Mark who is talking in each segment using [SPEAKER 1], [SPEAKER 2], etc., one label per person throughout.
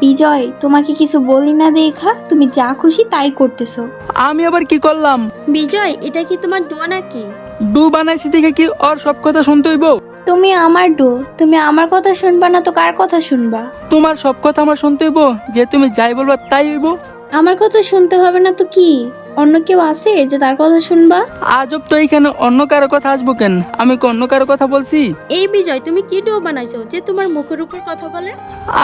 [SPEAKER 1] বিজয়, তোমাকে কিছু বলি না দেখা তুমি যা খুশি তাই করতেছো।
[SPEAKER 2] আমি আবার কি করলাম?
[SPEAKER 3] বিজয়, এটা কি তোমার ডো নাকি?
[SPEAKER 2] ডু বানাইছি দেখে কি ওর সব কথা শুনতে হইব?
[SPEAKER 1] তুমি আমার ডো, তুমি আমার কথা শুনবা না তো কার কথা শুনবা?
[SPEAKER 2] তোমার সব কথা আমার শুনতে হইব? যে তুমি যাই বলবা তাই হইব?
[SPEAKER 1] আমার কথা শুনতে হবে না তো কি? অন্য কেউ আছে যে তার কথা শুনবা?
[SPEAKER 2] আজব তো, এইখানে অন্য কারো কথা আসবো কেন? আমি কি অন্য কারো কথা বলছি?
[SPEAKER 3] এই বিজয়, তুমি কি ডো বানাইছো যে তোমার মুখের উপর কথা বলে?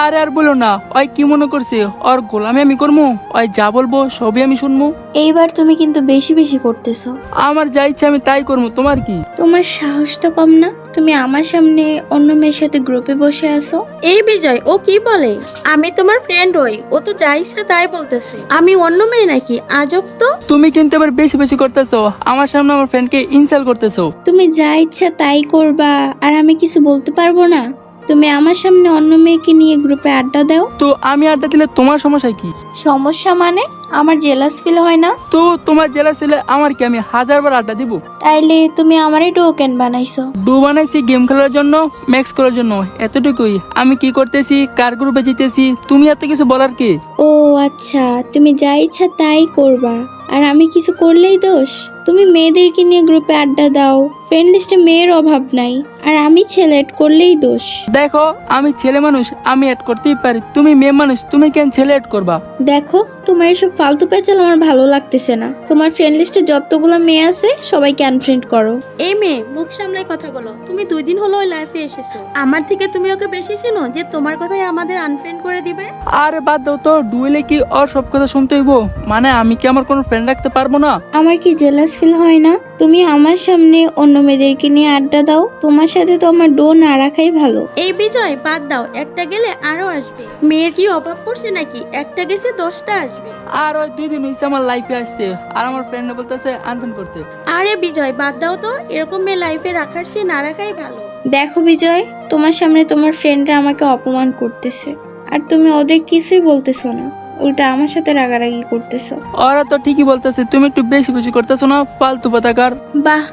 [SPEAKER 2] আর বলো না, ওই কি মনে করছে ওর গোলামি আমি করবো? ওই যা বলবো সবই আমি শুনবো।
[SPEAKER 1] এইবার তুমি কিন্তু বেশি বেশি করতেছো।
[SPEAKER 2] আমার যা ইচ্ছা আমি তাই করবো, তোমার কি?
[SPEAKER 1] তোমার সাহস তো কম না, তুমি আমার সামনে অন্য মেয়ের সাথে গ্রুপে বসে আছো।
[SPEAKER 3] এই বিজয়, ও কি বলে? আমি তোমার ফ্রেন্ড হই, ও তো যা ইচ্ছা তাই বলতেছে। আমি অন্য মেয়ে নাকি? আজব তো।
[SPEAKER 2] তুমি কিন্তু এবার বেশি বেশি করতেছো, আমার সামনে আমার ফ্রেন্ডকে ইনসাল্ট করতেছো।
[SPEAKER 1] তুমি যা ইচ্ছা তাই করবা আর আমি কিছু বলতে পারবো না? তুমি আমার সামনে অন্য মেয়েকে নিয়ে গ্রুপে আড্ডা দাও।
[SPEAKER 2] তো আমি আড্ডা দিলে তোমার সমস্যা কি?
[SPEAKER 1] সমস্যা মানে? আমার জেলাস ফিল হয় না?
[SPEAKER 2] তো তোমার জেলা ছেলে আমার কি, আমি 1000বার আড্ডা দিব?
[SPEAKER 1] তাইলে তুমি আমারই টোকেন বানাইছো।
[SPEAKER 2] ডু বানাইছি গেম খেলার জন্য, ম্যাক্স করার জন্য, এতটুকুই। আমি কি করতেছি, কার গ্রুপে জিতেছি, তুমি এত কিছু বলার কি?
[SPEAKER 1] ও আচ্ছা, তুমি যা ইচ্ছা তাই করবা আর আমি কিছু করলেই দোষ? তুমি মেয়েদেরকে নিয়ে গ্রুপে আড্ডা দাও, ফ্রেন্ড লিস্টে মেয়ের অভাব নাই, আর আমি ছেলে এড করলেই দোষ।
[SPEAKER 2] দেখো, আমি ছেলে মানুষ, আমি এড করতেই পারি। তুমি মেয়ে মানুষ, তুমি কেন ছেলে এড করবা?
[SPEAKER 1] দেখো, তোমার এসব ফালতু পেঁচাল আমার ভালো লাগতেছে না। তোমার ফ্রেন্ড লিস্টে যতগুলো মেয়ে আছে সবাইকে আনফ্রেন্ড করো।
[SPEAKER 3] এই মেয়ে, মুখ সামলায় কথা বলো। তুমি 2 দিন হলো ওই লাইফে এসেছো, আমার থেকে তুমি ওকে বেশি চিনো যে তোমার কথাই আমাদের আনফ্রেন্ড করে দিবে?
[SPEAKER 2] আরে বাদ দাও তো, ডুয়েলে কি ওর সব কথা শুনতে হইব? মানে আমি কি আমার কোনো ফ্রেন্ড রাখতে পারবো না?
[SPEAKER 1] আমার কি জেলাস ফিল হয় না? তুমি আমার সামনে অন্য মেয়েদেরকে নিয়ে আড্ডা দাও, তোমার সাথে তো আমার ডো না রাখাই ভালো।
[SPEAKER 3] এই বিজয়, বাদ দাও। একটা গেলে আরো আসবে। মেয়ের কি অভাব পড়ছে নাকি? একটা গেছে 10টা আসবে।
[SPEAKER 2] আর ওই 2 দিন হয়েছে আমার লাইফে আসছে, আর আমার ফ্রেন্ড বলতেছে আনফ্রেন্ড করতে।
[SPEAKER 3] আরে বিজয়, বাদ দাও তো। এরকম মেয়ে লাইফে রাখার চেয়ে না রাখাই ভালো।
[SPEAKER 1] দেখো বিজয়, তোমার সামনে তোমার ফ্রেন্ডরা আমাকে অপমান করতেছে আর তুমি ওদের কিছুই বলতেছো না, উল্টা আমার সাথে রাগারাগি করতেছো।
[SPEAKER 2] ওরা তো ঠিকই বলতেছে, তুমি একটু বেশি বেশি করতেছো না, ফালতু পাতাকার।
[SPEAKER 1] বাহ,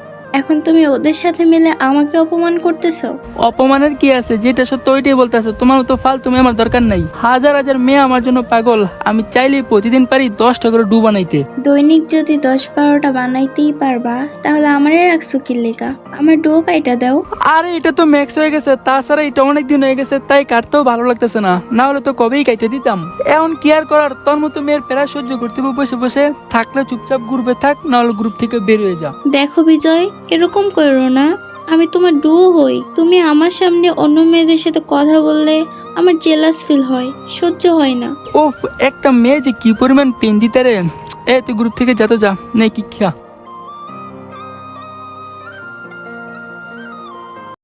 [SPEAKER 1] এখন তুমি ওদের সাথে মিলে আমাকে অপমান করতেছো।
[SPEAKER 2] অপমানের কি আছে? যেটা সত্য ওইটাই বলতেছে। তোমার তো ফালতু মেয়ে আমার দরকার নাই। হাজার হাজার মেয়ে আমার জন্য পাগল। আমি চাইলেই প্রতিদিন পারি 10টা করে ডু বানাইতে।
[SPEAKER 1] দৈনিক যদি 10-12টা বানাইতেই পারবা তাহলে আমারে রাখছো কি লেগা? আমার ডো কাইটা দাও।
[SPEAKER 2] আরে এটা তো ম্যাক্স হয়ে গেছে, তাছাড়া এটা অনেক দিন হয়ে গেছে, তাই কাটতেও ভালো লাগতেছে না। না হলে তো কবেই কাটে দিতাম। এখন কি আর করার, তোর মতো মেয়ের প্যারা সহ্য করতে হবে বসে বসে। থাকলে চুপচাপ গ্রুপে থাক, না হলে গ্রুপ থেকে বের হয়ে যা।
[SPEAKER 1] দেখো বিজয়, এরকম করো না। আমি তোমার ডো হই, তুমি আমার সামনে অন্য মেয়েদের সাথে কথা বললে আমার জেলাস ফিল হয়, সহ্য হয় না।
[SPEAKER 2] ওফ, একটা মেয়ে যে কি পরিমাণ পেন দিতে রে। তুই গ্রুপ থেকে যা তো যা, নে কি খা।